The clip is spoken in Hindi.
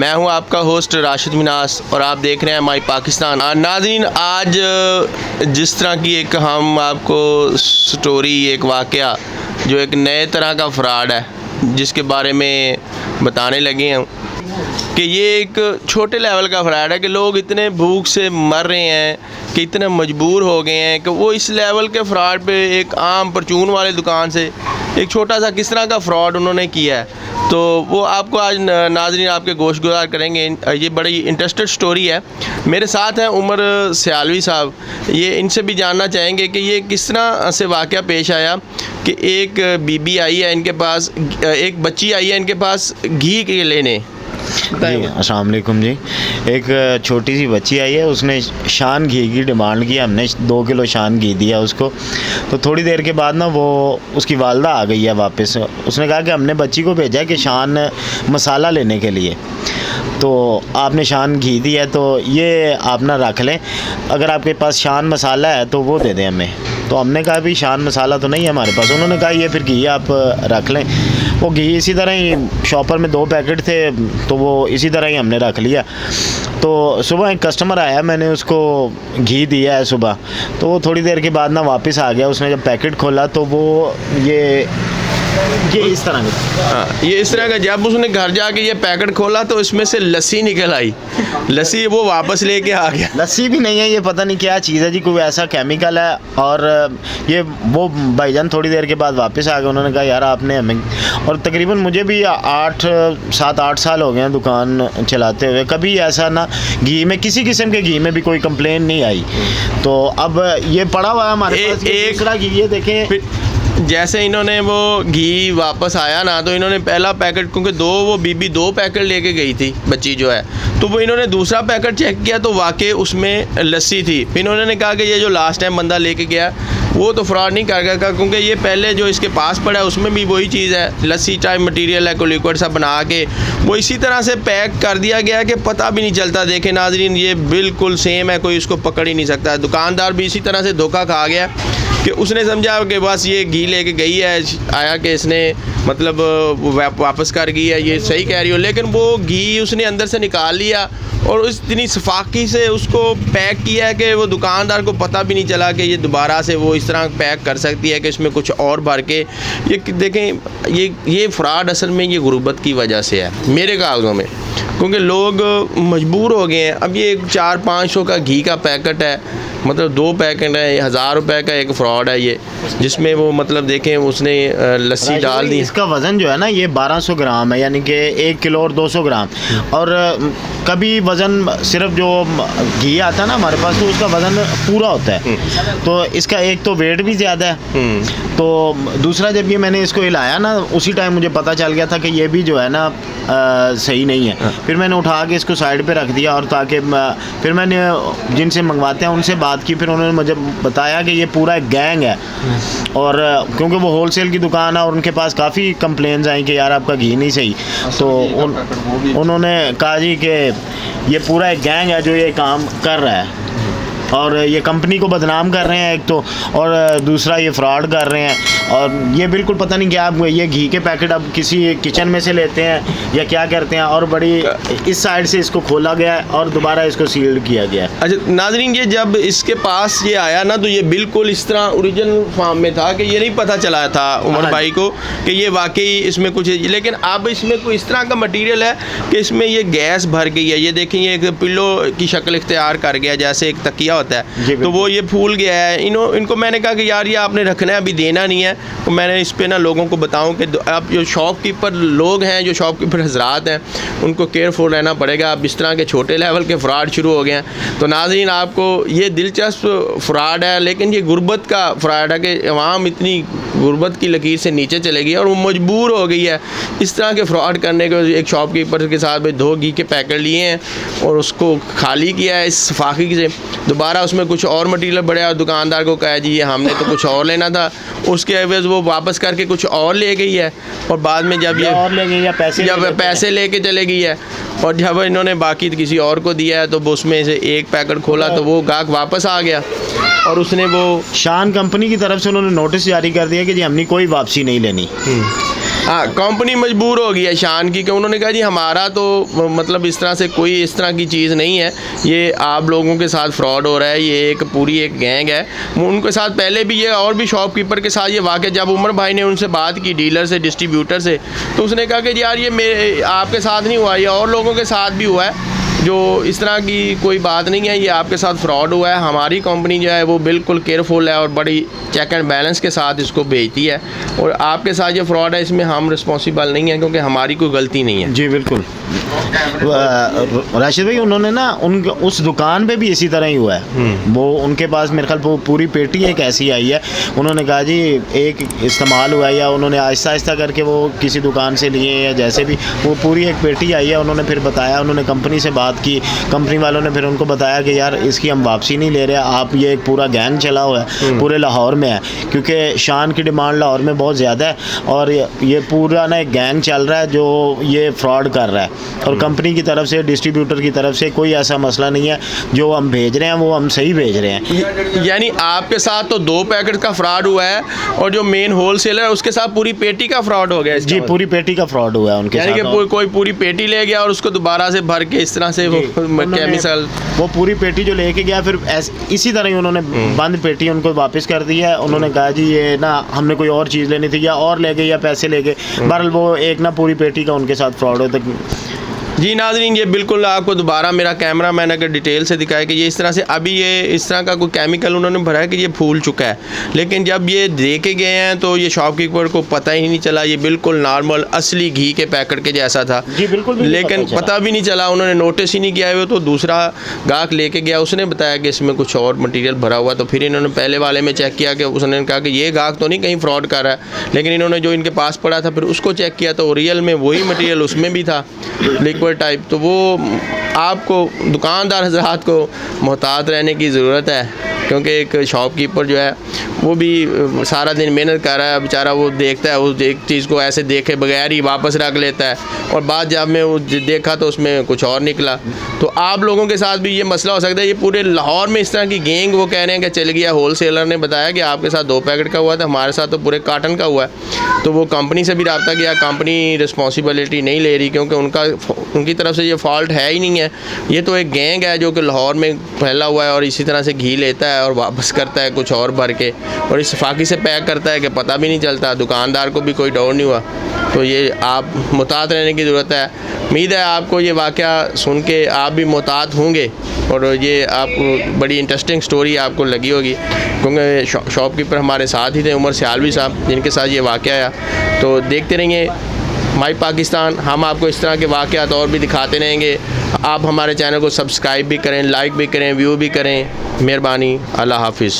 मैं हूं आपका होस्ट राशिद मिनास और आप देख रहे हैं माई पाकिस्तान। नाज़रीन, आज जिस तरह की एक हम आपको स्टोरी, एक वाक़या जो एक नए तरह का फ्रॉड है जिसके बारे में बताने लगे हैं कि ये एक छोटे लेवल का फ्रॉड है कि लोग इतने भूख से मर रहे हैं कि इतने मजबूर हो गए हैं कि वो इस लेवल के फ्रॉड पे एक आम परचून वाले दुकान से एक छोटा सा किस तरह का फ्रॉड उन्होंने किया है, तो वो आपको आज नाज़रीन आपके गोशगुजार करेंगे। ये बड़ी इंटरेस्टेड स्टोरी है। मेरे साथ हैं उमर सियालवी साहब। ये इनसे भी जानना चाहेंगे कि ये किस तरह से वाक़या पेश आया कि एक बीबी आई है इनके पास, एक बच्ची आई है इनके पास घी के लेने। जी अस्सलाम वालेकुम जी। एक छोटी सी बच्ची आई है, उसने शान घी की डिमांड की। हमने 2 किलो शान घी दिया उसको। तो थोड़ी देर के बाद ना वो उसकी वालदा आ गई है वापस। उसने कहा कि हमने बच्ची को भेजा कि शान मसाला लेने के लिए, तो आपने शान घी दिया है तो ये आप ना रख लें, अगर आपके पास शान मसाला है तो वो दे दें हमें। तो हमने कहा भी शान मसाला तो नहीं है हमारे पास। उन्होंने कहा ये फिर घी आप रख लें। वो घी इसी तरह ही शॉपर में 2 पैकेट थे तो वो इसी तरह ही हमने रख लिया। तो सुबह एक कस्टमर आया, मैंने उसको घी दिया है सुबह, तो वो थोड़ी देर के बाद ना वापस आ गया। उसने जब पैकेट खोला तो वो ये इस तरह का, ये इस तरह का, जब उसने घर जाके ये पैकेट खोला तो इसमें से लस्सी निकल आई। लस्सी वो वापस लेके आ गया। लस्सी भी नहीं है, ये पता नहीं क्या चीज़ है जी, कोई ऐसा केमिकल है। और ये वो भाईजान थोड़ी देर के बाद वापस आ गए। उन्होंने कहा यार आपने हमें, और तकरीबन मुझे भी 7-8 साल हो गए हैं दुकान चलाते हुए, कभी ऐसा ना घी में, किसी किस्म के घी में भी कोई कंप्लेन नहीं आई। तो अब ये पड़ा हुआ है हमारे पास एक दूसरा घी, ये देखें। जैसे इन्होंने वो घी वापस आया ना, तो इन्होंने पहला पैकेट, क्योंकि वो बीबी 2 पैकेट लेके गई थी बच्ची जो है, तो वो इन्होंने दूसरा पैकेट चेक किया तो वाकई उसमें लस्सी थी। फिर इन्होंने कहा कि ये जो लास्ट टाइम बंदा लेके गया वो तो फ्रॉड नहीं कर गया, क्योंकि ये पहले जो इसके पास पड़ा है उसमें भी वही चीज़ है, लस्सी टाइप मटेरियल है, कोई लिक्विड सा बना के वो इसी तरह से पैक कर दिया गया कि पता भी नहीं चलता। देखें नाज़रीन, ये बिल्कुल सेम है, कोई इसको पकड़ ही नहीं सकता। दुकानदार भी इसी तरह से धोखा खा गया कि उसने समझा कि बस ये घी लेके गई है, आया कि इसने मतलब वापस कर गई है, ये सही कह रही हो, लेकिन वो घी उसने अंदर से निकाल लिया और इतनी सफाकी से उसको पैक किया है कि वो दुकानदार को पता भी नहीं चला कि ये दोबारा से वो इस तरह पैक कर सकती है कि इसमें कुछ और भर के। ये देखें, ये फ्रॉड असल में ये गुर्बत की वजह से है मेरे कागज़ों में, क्योंकि लोग मजबूर हो गए हैं। अब ये 400-500 का घी का पैकेट है, मतलब 2 पैकेट है, 1000 रुपये का एक फ्रॉड है ये, जिसमें वो मतलब देखें उसने लस्सी डाल दी। इसका वज़न जो है ना ये 1200 ग्राम है, यानी कि 1 किलो और 200 ग्राम। और कभी वज़न सिर्फ जो घी आता है ना हमारे पास, तो उसका वज़न पूरा होता है। तो इसका एक तो वेट भी ज़्यादा है, तो दूसरा जब ये मैंने इसको हिलाया ना, उसी टाइम मुझे पता चल गया था कि ये भी जो है ना सही नहीं है। फिर मैंने उठा के इसको साइड पे रख दिया, और ताकि फिर मैंने जिनसे मंगवाते हैं उनसे बात की। फिर उन्होंने मुझे बताया कि ये पूरा एक गैंग है, और क्योंकि वो होलसेल की दुकान है और उनके पास काफ़ी कंप्लेंट्स आई कि यार आपका घी नहीं सही। तो उन्होंने कहा जी कि ये पूरा एक गैंग है जो ये काम कर रहा है, और ये कंपनी को बदनाम कर रहे हैं एक तो, और दूसरा ये फ्रॉड कर रहे हैं। और ये बिल्कुल पता नहीं क्या, आप ये घी के पैकेट अब किसी किचन में से लेते हैं या क्या करते हैं, और बड़ी इस साइड से इसको खोला गया है और दोबारा इसको सील्ड किया गया है। अच्छा नाज़रीन, ये जब इसके पास ये आया ना, तो ये बिल्कुल इस तरह ओरिजिनल फॉर्म में था कि ये नहीं पता चला था उमर भाई को कि ये वाकई इसमें कुछ है। लेकिन अब इसमें कोई इस तरह का मटीरियल है कि इसमें ये गैस भर गई है। ये देखें, ये एक पिल्लो की शक्ल इख्तियार कर गया, जैसे एक तकिया होता है, तो वो ये फूल गया है। इनको मैंने कहा कि यार ये आपने रखना है, अभी देना नहीं है। तो मैंने इस पे ना लोगों को बताऊं कि अब जो शॉपकीपर लोग हैं, जो शॉपकीपर हजरात हैं, उनको केयरफुल रहना पड़ेगा। अब इस तरह के छोटे लेवल के फ्रॉड शुरू हो गए हैं। तो नाज़रीन, आपको ये दिलचस्प फ्रॉड है, लेकिन ये गुर्बत का फ्रॉड है कि अवाम इतनी गुर्बत की लकीर से नीचे चलेगी और वो मजबूर हो गई है इस तरह के फ्रॉड करने के। एक शॉपकीपर के साथ भाई 2 घी के पैकेट लिए हैं और उसको खाली किया है इस फाकी से, दोबारा उसमें कुछ और मटीरियल बढ़िया, और दुकानदार को कहा जी ये हमने तो कुछ और लेना था, उसके एवज वो वापस करके कुछ और ले गई है। और बाद में जब ये और ले गई या पैसे लेके चले गई है, और जब इन्होंने बाकी किसी और को दिया है, तो उसमें से एक पैकेट खोला तो वो गाहक वापस आ गया और उसने वो शान कंपनी की तरफ से उन्होंने नोटिस जारी कर दिया कि जी हमने कोई वापसी नहीं लेनी। हाँ, कंपनी मजबूर हो गई है शान की कि उन्होंने कहा जी हमारा तो मतलब इस तरह से कोई इस तरह की चीज़ नहीं है, ये आप लोगों के साथ फ्रॉड हो रहा है, ये एक पूरी एक गैंग है। उनके साथ पहले भी ये और भी शॉपकीपर के साथ ये वाक़या, जब उमर भाई ने उनसे बात की डीलर से, डिस्ट्रीब्यूटर से, तो उसने कहा कि यार ये मेरे आपके साथ नहीं हुआ, ये और लोगों के साथ भी हुआ है, जो इस तरह की कोई बात नहीं है, ये आपके साथ फ्रॉड हुआ है। हमारी कंपनी जो है वो बिल्कुल केयरफुल है और बड़ी चेक एंड बैलेंस के साथ इसको बेचती है, और आपके साथ ये फ्रॉड है इसमें हम रिस्पॉन्सिबल नहीं है क्योंकि हमारी कोई गलती नहीं है। जी बिल्कुल। राशिद भाई उन्होंने ना उस दुकान पे भी इसी तरह ही हुआ है। वो उनके पास मेरे ख्याल वो पूरी पेटी एक ऐसी आई है, उन्होंने कहा जी एक इस्तेमाल हुआ है, या उन्होंने आहिस्ता आहिस्ता करके वो किसी दुकान से लिए या जैसे भी, वो पूरी एक पेटी आई है। उन्होंने फिर बताया, उन्होंने कंपनी से बात की, कंपनी वालों ने फिर उनको बताया कि यार इसकी हम वापसी नहीं ले रहे, आप ये एक पूरा गैंग चला हुआ है, पूरे लाहौर में है, क्योंकि शान की डिमांड लाहौर में बहुत ज़्यादा है, और ये पूरा ना एक गैंग चल रहा है जो ये फ्रॉड कर रहा है, और कंपनी की तरफ से, डिस्ट्रीब्यूटर की तरफ से कोई ऐसा मसला नहीं है, जो हम भेज रहे हैं वो हम सही भेज रहे हैं। यानी आपके साथ तो 2 पैकेट का फ्रॉड हुआ है, और जो मेन होलसेलर है उसके साथ पूरी पेटी का फ्रॉड हो गया। जी पूरी पेटी का फ्रॉड हुआ है उनके साथ, यानी कि कोई पूरी पेटी ले गया और उसको दोबारा से भर के इस तरह से वो केमिकल, वो पूरी पेटी जो लेके गया फिर इसी तरह ही उन्होंने बंद पेटी उनको वापस कर दी है। उन्होंने कहा जी ये ना हमने कोई और चीज़ लेनी थी, या और ले गए या पैसे ले गए, बहरहाल वो एक ना पूरी पेटी का उनके साथ फ्रॉड होता। जी नाज़रीन, ये बिल्कुल आपको दोबारा मेरा कैमरा मैन अगर डिटेल से दिखाया कि ये इस तरह से अभी ये इस तरह का कोई केमिकल उन्होंने भरा है कि ये फूल चुका है, लेकिन जब ये दे के गए हैं तो ये शॉपकीपर को पता ही नहीं चला, ये बिल्कुल नॉर्मल असली घी के पैकेट के जैसा था। जी बिल्कुल, लेकिन पता भी नहीं चला, उन्होंने नोटिस ही नहीं किया है। तो दूसरा गाहक लेके गया, उसने बताया कि इसमें कुछ और मटीरियल भरा हुआ, तो फिर इन्होंने पहले वाले में चेक किया कि उसने कहा कि ये गाहक तो नहीं कहीं फ्रॉड कर रहा है, लेकिन इन्होंने जो इनके पास पड़ा था फिर उसको चेक किया तो रियल में वही मटीरियल उसमें भी था, लिक्विड टाइप। तो वो आपको दुकानदार हज़रात को मोहतात रहने की ज़रूरत है, क्योंकि एक शॉपकीपर जो है वो भी सारा दिन मेहनत कर रहा है बेचारा, वो देखता है उस एक चीज़ को ऐसे देखे बगैर ही वापस रख लेता है, और बाद जब मैं वो देखा तो उसमें कुछ और निकला। तो आप लोगों के साथ भी ये मसला हो सकता है। ये पूरे लाहौर में इस तरह की गैंग, वो कह रहे हैं कि चल गया, होलसेलर ने बताया कि आपके साथ 2 पैकेट का हुआ था, हमारे साथ तो पूरे कार्टन का हुआ है। तो वो कंपनी से भी रब्ता किया, कंपनी रिस्पॉन्सिबिलिटी नहीं ले रही, क्योंकि उनकी तरफ से ये फॉल्ट है ही नहीं है। ये तो एक गैंग है जो कि लाहौर में फैला हुआ है और इसी तरह से घी लेता है और वापस करता है कुछ और भर के, और इस फाकी से पैक करता है कि पता भी नहीं चलता, दुकानदार को भी कोई डाउट नहीं हुआ। तो ये आप मुहतात रहने की ज़रूरत है। उम्मीद है आपको ये वाक़या सुन के आप भी मुहतात होंगे, और ये आपको बड़ी इंटरेस्टिंग स्टोरी आपको लगी होगी, क्योंकि शॉपकीपर हमारे साथ ही थे, उमर सियालवी साहब, जिनके साथ ये वाक़या आया। तो देखते रहिए माई पाकिस्तान, हम आपको इस तरह के वाक़यात और भी दिखाते रहेंगे। आप हमारे चैनल को सब्सक्राइब भी करें, लाइक भी करें, व्यू भी करें। मेहरबानी, अल्लाह हाफिज़।